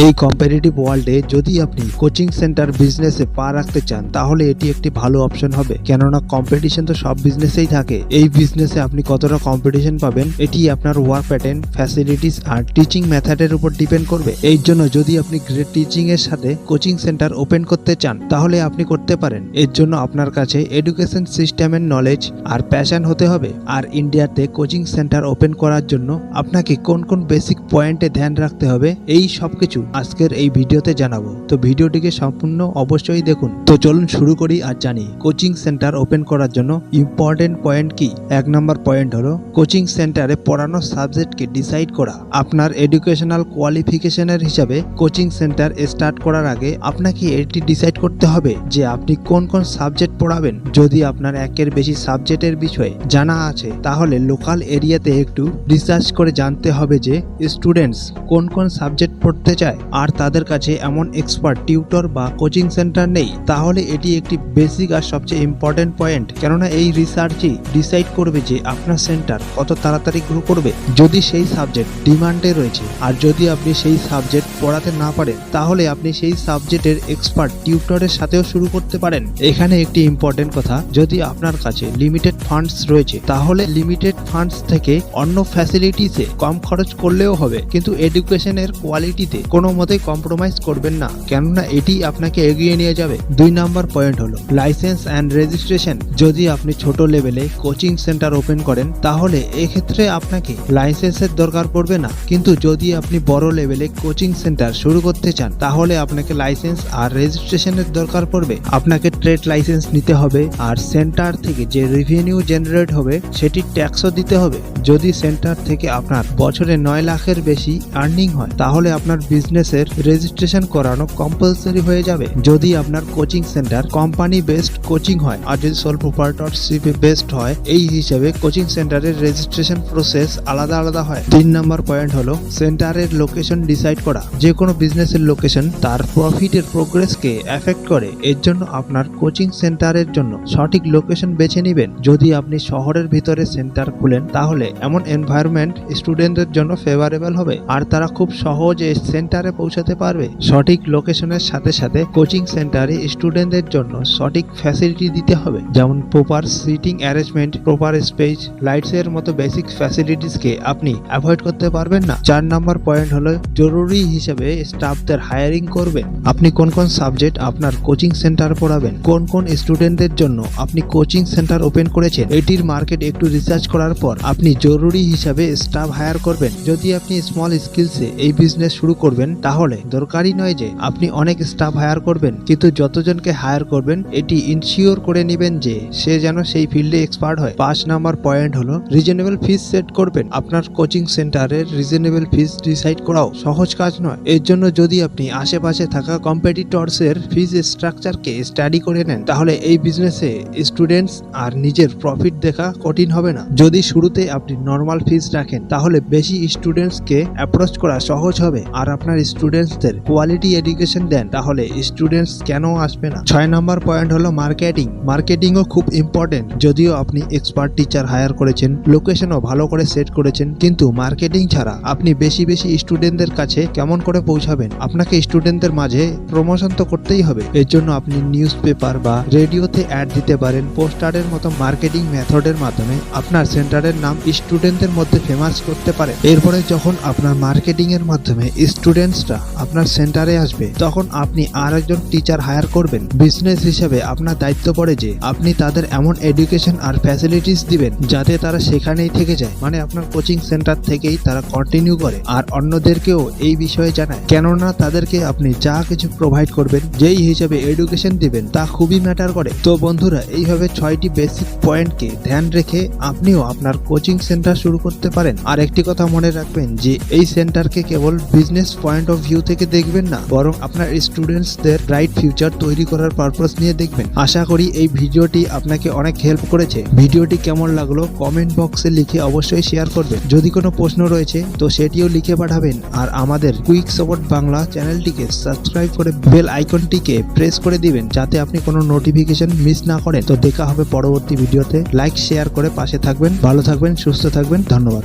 এই কম্পিটিটিভ ওয়ার্ল্ডে যদি আপনি কোচিং সেন্টার বিজনেসে পা রাখতে চান তাহলে এটি একটি ভালো অপশন হবে, কেননা কম্পিটিশন তো সব বিজনেসেই থাকে। এই বিজনেসে আপনি কতটা কম্পিটিশন পাবেন এটি আপনার ওয়ার্ক প্যাটার্ন, ফ্যাসিলিটিস আর টিচিং মেথডের উপর ডিপেন্ড করবে। এই জন্য যদি আপনি গ্রেট টিচিং এর সাথে কোচিং সেন্টার ওপেন করতে চান তাহলে আপনি করতে পারেন। এর জন্য আপনার কাছে এডুকেশন সিস্টেমের নলেজ আর প্যাশন হতে হবে। আর ইন্ডিয়াতে কোচিং সেন্টার ওপেন করার জন্য আপনাকে কোন কোন বেসিক পয়েন্টে ধ্যান রাখতে হবে এই সবকিছু আজকের এই ভিডিওতে জানাবো। তো ভিডিওটিকে সম্পূর্ণ অবশ্যই দেখুন। তো চলুন শুরু করি আর জানি কোচিং সেন্টার ওপেন করার জন্য ইম্পর্টেন্ট পয়েন্ট কি। 1 নম্বর পয়েন্ট হলো কোচিং সেন্টারে পড়ানো সাবজেক্টকে ডিসাইড করা। আপনার এডুকেশনাল কোয়ালিফিকেশনের হিসাবে কোচিং সেন্টার স্টার্ট করার আগে আপনাকে এটি ডিসাইড করতে হবে যে আপনি কোন কোন সাবজেক্ট পড়াবেন। যদি আপনার একের বেশি সাবজেক্টের বিষয়ে জানা আছে তাহলে লোকাল এরিয়াতে একটু রিসার্চ করে জানতে হবে যে স্টুডেন্টস কোন কোন সাবজেক্ট পড়তে চায় আর তাদের কাছে এমন এক্সপার্ট টিউটর বা কোচিং সেন্টার নেই। তাহলে এটি একটি বেসিক আর সবচেয়ে ইম্পর্টেন্ট পয়েন্ট, কেননা এই রিসার্চই ডিসাইড করবে যে আপনার সেন্টার কত তাড়াতাড়ি গ্রো করবে। যদি সেই সাবজেক্ট ডিমান্ডে রয়েছে আর যদি আপনি সেই সাবজেক্ট পড়াতে না পারেন তাহলে আপনি সেই সাবজেক্টের এক্সপার্ট টিউটরের সাথেও শুরু করতে পারেন। এখানে একটি ইম্পর্টেন্ট কথা, যদি আপনার কাছে লিমিটেড ফান্ডস রয়েছে তাহলে লিমিটেড ফান্ডস থেকে অন্য ফ্যাসিলিটিসে কম খরচ করলেও হবে, কিন্তু এডুকেশনের কোয়ালিটিতে কোনো মতেই কম্প্রোমাইজ করবেন না, কেননা এটি আপনাকে এগিয়ে নিয়ে যাবে। 2 নম্বর পয়েন্ট হলো লাইসেন্স অ্যান্ড রেজিস্ট্রেশন। যদি আপনি ছোট লেভেলে কোচিং সেন্টার ওপেন করেন তাহলে এক্ষেত্রে আপনাকে লাইসেন্সের দরকার পড়বে না, কিন্তু যদি আপনি বড় লেভেলে কোচিং সেন্টার শুরু করতে চান তাহলে আপনাকে লাইসেন্স আর রেজিস্ট্রেশনের দরকার পড়বে। আপনাকে ট্রেড লাইসেন্স নিতে হবে আর সেন্টার থেকে যে রেভিনিউ জেনারেট হবে সেটি ট্যাক্সও দিতে হবে। যদি সেন্টার থেকে আপনার বছরে 9 লাখের বেশি আর্নিং হয় তাহলে আপনার বিজনেসের রেজিস্ট্রেশন করানো কম্পালসারি হয়ে যাবে। যদি আপনার coaching centre company based coaching হয় আর যদি সোল প্রোপ্রাইটরশিপ বেসড হয়, এই হিসেবে কোচিং সেন্টারের রেজিস্ট্রেশন প্রসেস আলাদা আলাদা হয়। 3 নম্বর পয়েন্ট হলো সেন্টারের লোকেশন ডিসাইড করা। যে কোনো বিজনেসের লোকেশন তার প্রফিটের প্রোগ্রেসকে এফেক্ট করে। এর জন্য আপনার কোচিং সেন্টারের জন্য সঠিক লোকেশন বেছে নেবেন। যদি আপনি শহরের ভিতরে সেন্টার খুলেন তাহলে এমন এনভায়রনমেন্ট স্টুডেন্টদের জন্য ফেভারেবল হবে আর তারা খুব সহজে সেন্টারে পৌঁছাতে পারবে। সঠিক লোকেশনের সাথে সাথে কোচিং সেন্টারে স্টুডেন্টদের জন্য সঠিক ফ্যাসিলিটি দিতে হবে, যেমন proper seating arrangement, proper space, lights এর মতো বেসিক ফ্যাসিলিটিসকে আপনি অ্যাভয়েড করতে পারবেন না। 4 নম্বর পয়েন্ট হলো জরুরি হিসেবে স্টাফদের হায়ারিং করবেন। আপনি কোন কোন সাবজেক্ট আপনার কোচিং সেন্টার পড়াবেন, কোন কোন স্টুডেন্টদের জন্য আপনি কোচিং সেন্টার ওপেন করেছেন, এটির মার্কেট একটু রিসার্চ করার পর আপনি জরুরি হিসাবে স্টাফ হায়ার করবেন। যদি আপনি স্মল স্কিলসে এই বিজনেস শুরু করবেন তাহলে দরকারই নয় যে আপনি অনেক স্টাফ হায়ার করবেন, কিন্তু যতজনকে হায়ার করবেন এটি ইনশিওর করে নেবেন যে সে যেন সেই ফিল্ডে এক্সপার্ট হয়। 5 নম্বর পয়েন্ট হলো রিজনেবল ফিস সেট করবেন। আপনার কোচিং সেন্টারের রিজনেবল ফিস ডিসাইড করাও সহজ কাজ নয়। এর জন্য যদি আপনি আশেপাশে থাকা কম্পিটিটরস এর ফিস স্ট্রাকচারকে স্টাডি করে নেন তাহলে এই বিজনেসে স্টুডেন্টস আর নিজের প্রফিট দেখা কঠিন হবে না। যদি শুরুতে আপনি নর্মাল ফিস রাখেন তাহলে বেশি স্টুডেন্টসকে অ্যাপ্রোচ করা সহজ হবে। আর আপনার স্টুডেন্টসদের কোয়ালিটি এডুকেশন দেন তাহলে স্টুডেন্টস কেন আসবে না। 6 নম্বর পয়েন্ট হলো মার্কেটিং। মার্কেটিংও খুব ইম্পর্টেন্ট। যদিও আপনি এক্সপার্ট টিচার হায়ার করেছেন, লোকেশনও ভালো করে সেট করেছেন, কিন্তু মার্কেটিং ছাড়া আপনি বেশি বেশি স্টুডেন্টদের কাছে কেমন করে পৌঁছাবেন। আপনাকে স্টুডেন্টদের মাঝে প্রমোশন তো করতেই হবে। এর জন্য আপনি নিউজ পেপার বা রেডিওতে অ্যাড দিতে পারেন। পোস্টারের মতো মার্কেটিং মেথডের মাধ্যমে আপনার সেন্টারের নাম স্টুডেন্টদের মধ্যে ফেমাস করতে পারেন। এরপরে যখন আপনার মার্কেটিং এর মাধ্যমে স্টুডেন্টসরা আপনার সেন্টারে আসবে তখন আপনি আর একজন টিচার হায়ার করবেন। বিজনেস হিসেবে আপনার দায়িত্ব পড়ে যে আপনি তাদের এমন এডুকেশন আর ফ্যাসিলিটিস দিবেন যাতে তারা সেখানেই থেকে যায়, মানে আপনার কোচিং সেন্টার থেকেই তারা কন্টিনিউ করে আর অন্যদেরকেও এই বিষয়ে জানায়, কেননা তাদেরকে আপনি যা কিছু প্রোভাইড করবেন, যেই হিসেবে এডুকেশন দিবেন তা খুবই ম্যাটার করে। তো বন্ধুরা, এইভাবে 6টি বেসিক পয়েন্টকে ধ্যান রেখে আপনিও আপনার কোচিং সেন্টার শুরু করতে পারেন। আর একটি কথা মনে রাখবেন যে এই সেন্টারকে কেবল বিজনেস পয়েন্ট অফ ভিউ থেকে দেখবেন না, বরং আপনার স্টুডেন্টসদের ব্রাইট ফিউচার তৈরি করার পারপাস নিয়ে দেখবেন। আশা করি এই ভিডিওটি আপনাকে অনেক হেল্প করেছে। ভিডিওটি কেমন লাগলো কমেন্ট বক্সে লিখে অবশ্যই শেয়ার করবেন। যদি কোনো প্রশ্ন রয়েছে তো সেটিও লিখে পাঠাবেন। আর আমাদের কুইক সাপোর্ট বাংলা চ্যানেলটিকে সাবস্ক্রাইব করে বেল আইকনটিকে প্রেস করে দিবেন যাতে আপনি কোনো নোটিফিকেশন মিস না করেন। তো দেখা হবে পরবর্তী ভিডিওতে। লাইক শেয়ার করে পাশে থাকবেন। ভালো থাকবেন, সুস্থ থাকবেন। ধন্যবাদ।